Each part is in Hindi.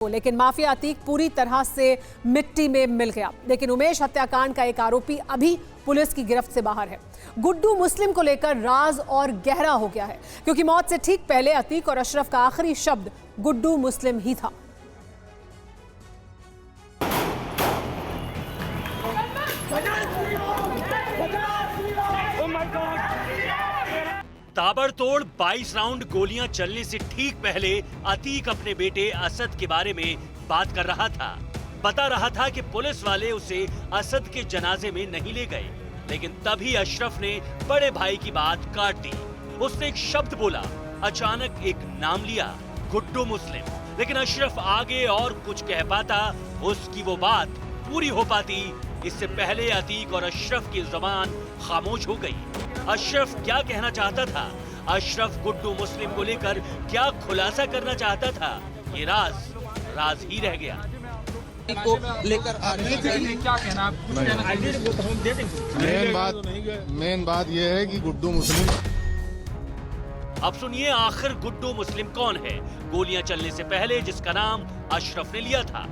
लेकिन माफिया अतीक पूरी तरह से मिट्टी में मिल गया। लेकिन उमेश हत्याकांड का एक आरोपी अभी पुलिस की गिरफ्त से बाहर है। गुड्डू मुस्लिम को लेकर राज और गहरा हो गया है, क्योंकि मौत से ठीक पहले अतीक और अशरफ का आखिरी शब्द गुड्डू मुस्लिम ही था। ताबड़तोड़ 22 राउंड गोलियां चलने से ठीक पहले अतीक अपने बेटे असद के बारे में बात कर रहा था। बता रहा था कि पुलिस वाले उसे असद के जनाजे में नहीं ले गए, लेकिन तभी अशरफ ने बड़े भाई की बात काट दी। उसने एक शब्द बोला, अचानक एक नाम लिया, गुड्डू मुस्लिम। लेकिन अशरफ आगे और कुछ कह पाता, उसकी वो बात पूरी हो पाती, इससे पहले अतीक और अशरफ की जुबान खामोश हो गई। अशरफ क्या कहना चाहता था, अशरफ गुड्डू मुस्लिम को लेकर क्या खुलासा करना चाहता था, ये राज ही रह गया। को लेकर क्या कहना, मेन बात यह है कि गुड्डू मुस्लिम। अब सुनिए आखिर गुड्डू मुस्लिम कौन है, गोलियां चलने से पहले जिसका नाम अशरफ ने लिया था।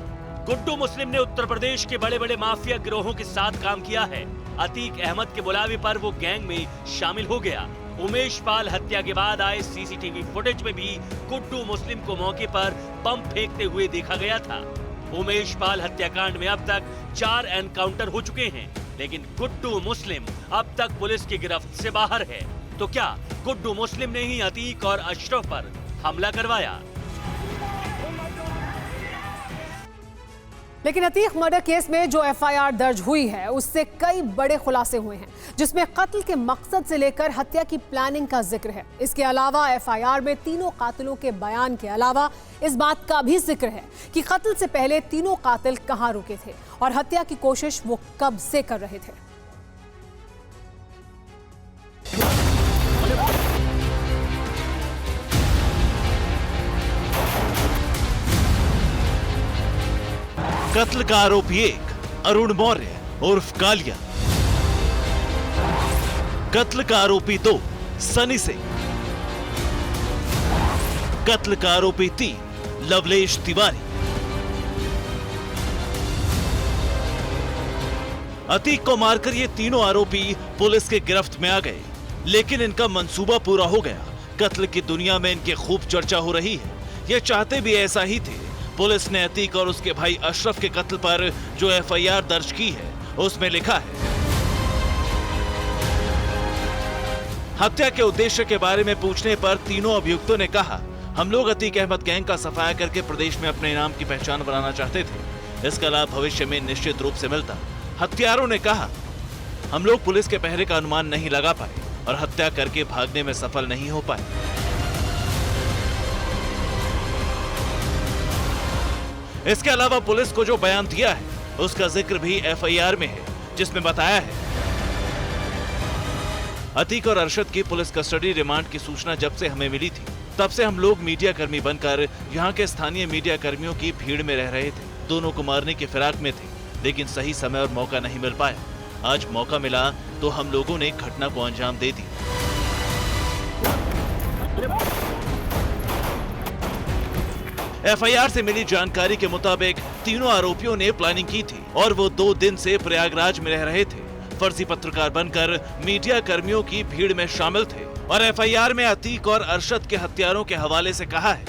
गुड्डू मुस्लिम ने उत्तर प्रदेश के बड़े बड़े माफिया गिरोहों के साथ काम किया है। अतीक अहमद के बुलावे पर वो गैंग में शामिल हो गया। उमेश पाल हत्या के बाद आए सीसीटीवी फुटेज में भी गुड्डू मुस्लिम को मौके पर बम फेंकते हुए देखा गया था। उमेश पाल हत्याकांड में अब तक 4 एनकाउंटर हो चुके हैं, लेकिन गुड्डू मुस्लिम अब तक पुलिस की गिरफ्त से बाहर है। तो क्या गुड्डू मुस्लिम ने ही अतीक और अशरफ पर हमला करवाया? लेकिन अतीक मर्डर केस में जो एफआईआर दर्ज हुई है, उससे कई बड़े खुलासे हुए हैं, जिसमें कत्ल के मकसद से लेकर हत्या की प्लानिंग का जिक्र है। इसके अलावा एफआईआर में तीनों कातिलों के बयान के अलावा इस बात का भी जिक्र है कि कत्ल से पहले तीनों कातिल कहां रुके थे और हत्या की कोशिश वो कब से कर रहे थे। कत्ल का आरोपी 1 अरुण मौर्य उर्फ कालिया, कत्ल का आरोपी 2 सनी सिंह, कत्ल का आरोपी 3 लवलेश तिवारी। अतीक को मारकर ये तीनों आरोपी पुलिस के गिरफ्त में आ गए, लेकिन इनका मंसूबा पूरा हो गया। कत्ल की दुनिया में इनकी खूब चर्चा हो रही है। ये चाहते भी ऐसा ही थे। पुलिस ने अतीक और उसके भाई अशरफ के कत्ल पर जो एफआईआर दर्ज की है, उसमें लिखा है, हत्या के उद्देश्य के बारे में पूछने पर तीनों अभियुक्तों ने कहा, हम लोग अतीक अहमद गैंग का सफाया करके प्रदेश में अपने नाम की पहचान बनाना चाहते थे। इसका लाभ भविष्य में निश्चित रूप से मिलता। हत्यारों ने कहा, हम लोग पुलिस के पहरे का अनुमान नहीं लगा पाए और हत्या करके भागने में सफल नहीं हो पाए। इसके अलावा पुलिस को जो बयान दिया है, उसका जिक्र भी एफआईआर में है, जिसमें बताया है, अतीक और अरशद की पुलिस कस्टडी रिमांड की सूचना जब से हमें मिली थी, तब से हम लोग मीडिया कर्मी बनकर यहाँ के स्थानीय मीडिया कर्मियों की भीड़ में रह रहे थे। दोनों को मारने की फिराक में थे, लेकिन सही समय और मौका नहीं मिल पाया। आज मौका मिला तो हम लोगों ने घटना को अंजाम दे दिया। एफआईआर से मिली जानकारी के मुताबिक तीनों आरोपियों ने प्लानिंग की थी और वो 2 दिन से प्रयागराज में रह रहे थे। फर्जी पत्रकार बनकर मीडिया कर्मियों की भीड़ में शामिल थे और एफआईआर में अतीक और अरशद के हत्यारों के हवाले से कहा है,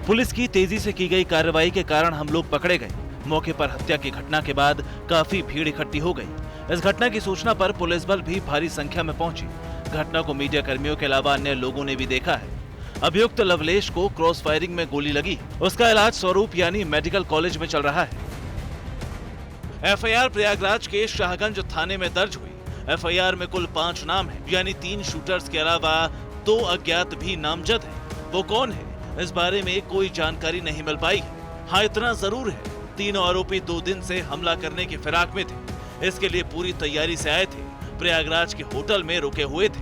पुलिस की तेजी से की गई कार्रवाई के कारण हम लोग पकड़े गए। मौके पर हत्या की घटना के बाद काफी भीड़ इकट्ठी हो गई। इस घटना की सूचना पर पुलिस बल भी भारी संख्या में पहुंची। घटना को मीडिया कर्मियों के अलावा अन्य लोगों ने भी देखा है। अभियुक्त लवलेश को क्रॉस फायरिंग में गोली लगी। उसका इलाज स्वरूप यानी मेडिकल कॉलेज में चल रहा है। एफआईआर प्रयागराज के शाहगंज थाने में दर्ज हुई। एफआईआर में कुल 5 नाम है, यानी 3 शूटर्स के अलावा 2 अज्ञात भी नामजद हैं। वो कौन है, इस बारे में कोई जानकारी नहीं मिल पाई। हाँ, इतना जरूर है, तीनों आरोपी 2 दिन से हमला करने की फिराक में थे। इसके लिए पूरी तैयारी से आए थे। प्रयागराज के होटल में रुके हुए थे।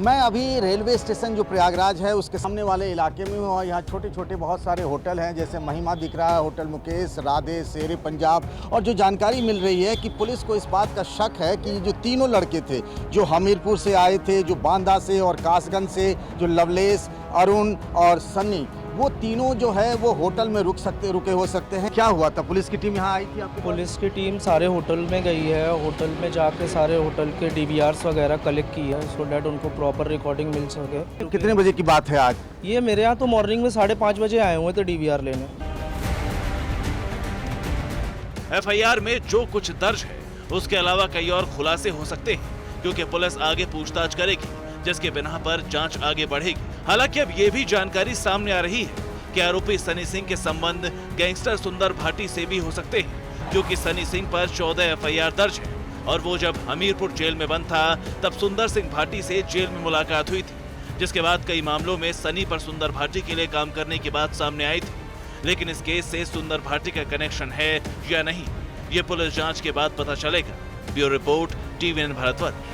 मैं अभी रेलवे स्टेशन जो प्रयागराज है उसके सामने वाले इलाके में हूँ और यहाँ छोटे छोटे बहुत सारे होटल हैं, जैसे महिमा दिख रहा है, होटल मुकेश, राधे, शेरे पंजाब। और जो जानकारी मिल रही है कि पुलिस को इस बात का शक है कि जो तीनों लड़के थे जो हमीरपुर से आए थे, जो बांदा से और कासगंज से, जो लवलेश, अरुण और सन्नी, वो तीनों जो है वो होटल में रुके हो सकते हैं। क्या हुआ था? पुलिस की टीम यहाँ आई थी आपके? पुलिस की टीम सारे होटल में गई है, होटल में जाके सारे होटल के DVRs वगैरह कलेक्ट की है सो डैट उनको प्रॉपर रिकॉर्डिंग मिल सके। कितने बजे की बात है आज? ये मेरे यहाँ तो मॉर्निंग में 5:30 बजे आए हुए थे DVR लेने। FIR में जो कुछ दर्ज है उसके अलावा कई और खुलासे हो सकते हैं, क्योंकि पुलिस आगे पूछताछ करेगी, जिसके बिना पर जांच आगे बढ़ेगी। हालांकि अब ये भी जानकारी सामने आ रही है कि आरोपी सनी सिंह के संबंध गैंगस्टर सुंदर भाटी से भी हो सकते हैं, क्योंकि सनी सिंह पर 14 FIR दर्ज है और वो जब हमीरपुर जेल में बंद था तब सुंदर सिंह भाटी से जेल में मुलाकात हुई थी, जिसके बाद कई मामलों में सनी पर सुंदर भाटी के लिए काम करने की बात सामने आई थी। लेकिन इस केस से सुंदर भाटी का कनेक्शन है या नहीं, ये पुलिस जांच के बाद पता चलेगा। Bureau report, TVN Bharatvarsh.